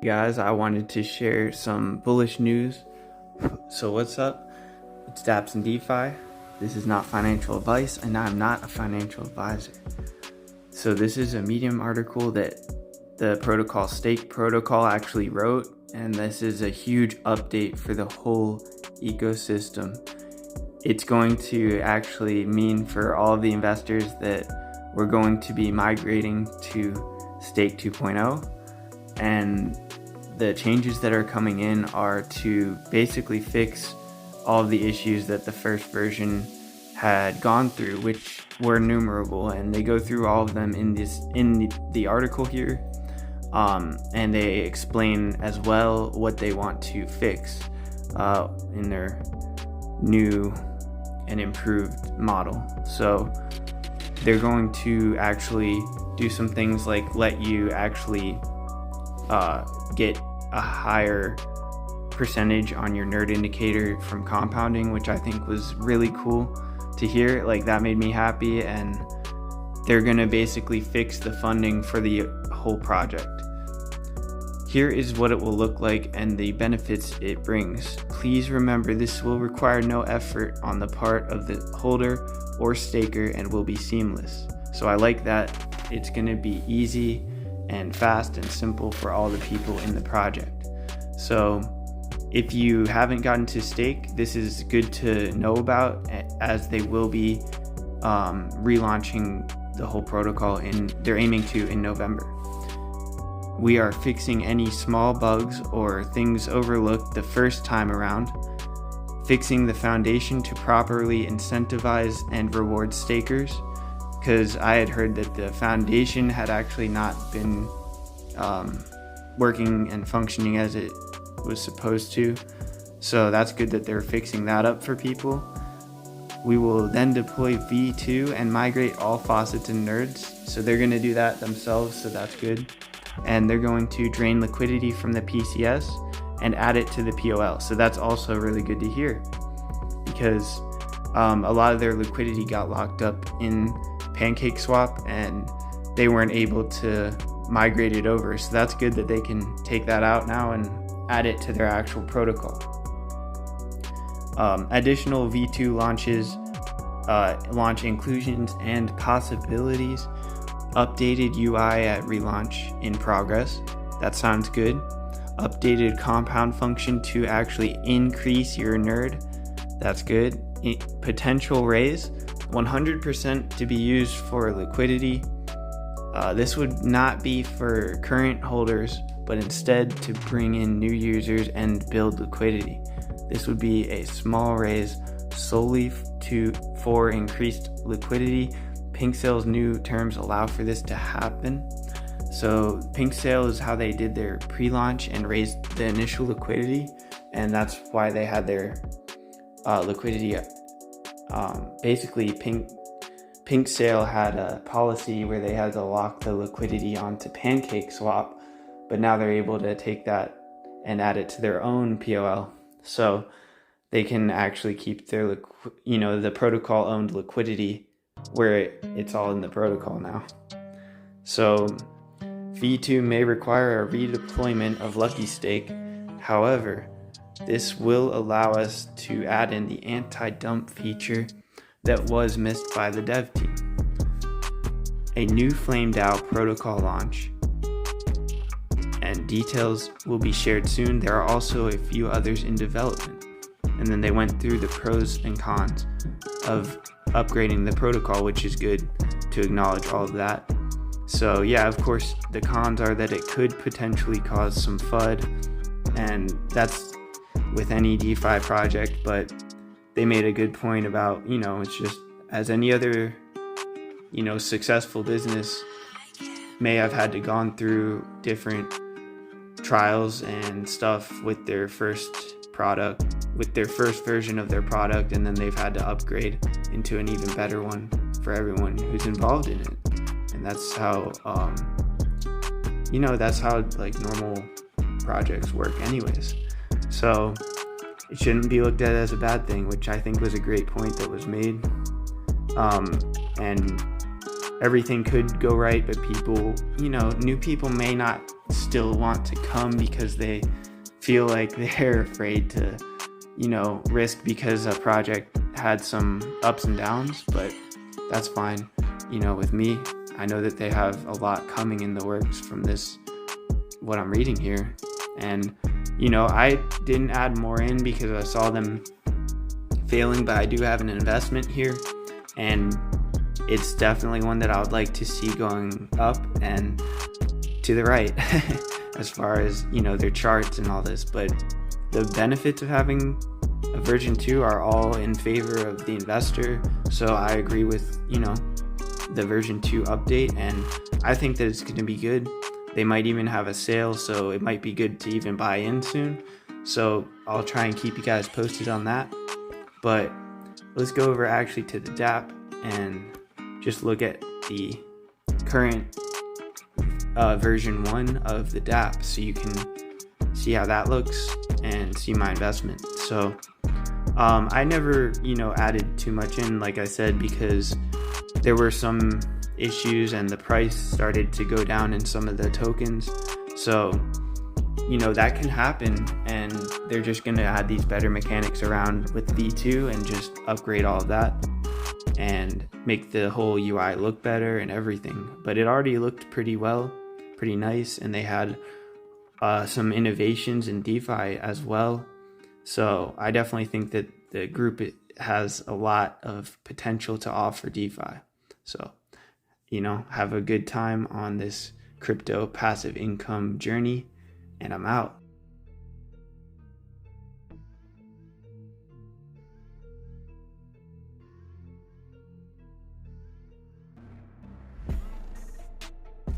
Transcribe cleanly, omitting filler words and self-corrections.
Guys, I wanted to share some bullish news. So what's up? It's dapps and DeFi. This is not financial advice, and I'm not a financial advisor. So this is a Medium article that the protocol Stake protocol actually wrote, and this is a huge update for the whole ecosystem. It's going to actually mean for all of the investors that we're going to be migrating to Stake 2.0, and the changes that are coming in are to basically fix all of the issues that the first version had gone through, which were innumerable, and they go through all of them in the article here, and they explain as well what they want to fix in their new and improved model. So they're going to actually do some things like let you actually get a higher percentage on your nerd indicator from compounding, which I think was really cool to hear. Like, that made me happy, and they're gonna basically fix the funding for the whole project. Here is what it will look like and the benefits it brings. Please remember, this will require no effort on the part of the holder or staker and will be seamless. So I like that it's gonna be easy and fast and simple for all the people in the project. So if you haven't gotten to Stake, this is good to know about, as they will be relaunching the whole protocol, and they're aiming to in November. We are fixing any small bugs or things overlooked the first time around, fixing the foundation to properly incentivize and reward stakers, because I had heard that the foundation had actually not been working and functioning as it was supposed to. So that's good that they're fixing that up for people. We will then deploy V2 and migrate all faucets and nerds. So they're going to do that themselves, so that's good. And they're going to drain liquidity from the PCS and add it to the POL. So that's also really good to hear, because a lot of their liquidity got locked up in PancakeSwap and they weren't able to migrate it over. So that's good that they can take that out now and add it to their actual protocol. Additional V2 launches, launch inclusions and possibilities, updated UI at relaunch in progress. That sounds good. Updated compound function to actually increase your nerd. That's good. Potential raise, 100% to be used for liquidity. This would not be for current holders, but instead to bring in new users and build liquidity. This would be a small raise solely for increased liquidity. Pink Sale's new terms allow for this to happen. So Pink Sale is how they did their pre-launch and raised the initial liquidity, and that's why they had their liquidity. Basically, Pink Sale had a policy where they had to lock the liquidity onto PancakeSwap, but now they're able to take that and add it to their own POL, so they can actually keep their the protocol owned liquidity where it's all in the protocol now. So V2 may require a redeployment of Lucky Stake. However, this will allow us to add in the anti-dump feature that was missed by the dev team. A new Flame DAO protocol launch, and details will be shared soon. There are also a few others in development. And then they went through the pros and cons of upgrading the protocol, which is good to acknowledge all of that. So yeah, of course, the cons are that it could potentially cause some FUD, and that's with any DeFi project, but they made a good point about, it's just as any other, successful business may have had to gone through different trials and stuff with their first product, with their first version of their product, and then they've had to upgrade into an even better one for everyone who's involved in it. And that's how, like normal projects work anyways. So it shouldn't be looked at as a bad thing, which I think was a great point that was made. And everything could go right, but people, new people may not still want to come because they feel like they're afraid to, risk because a project had some ups and downs, but that's fine. With me, I know that they have a lot coming in the works from this, what I'm reading here. And, I didn't add more in because I saw them failing, but I do have an investment here, and it's definitely one that I would like to see going up and to the right as far as, their charts and all this. But the benefits of having a version 2 are all in favor of the investor. So I agree with, the version 2 update, and I think that it's going to be good. They might even have a sale, so it might be good to even buy in soon. So I'll try and keep you guys posted on that. But let's go over actually to the DAPP and just look at the current version 1 of the DAPP, so you can see how that looks and see my investment. So I never added too much in, like I said, because there were some issues and the price started to go down in some of the tokens. So that can happen, and they're just going to add these better mechanics around with V2 and just upgrade all of that and make the whole UI look better and everything. But it already looked pretty well, pretty nice, and they had some innovations in DeFi as well. So I definitely think that the group has a lot of potential to offer DeFi. So, have a good time on this crypto passive income journey, and I'm out.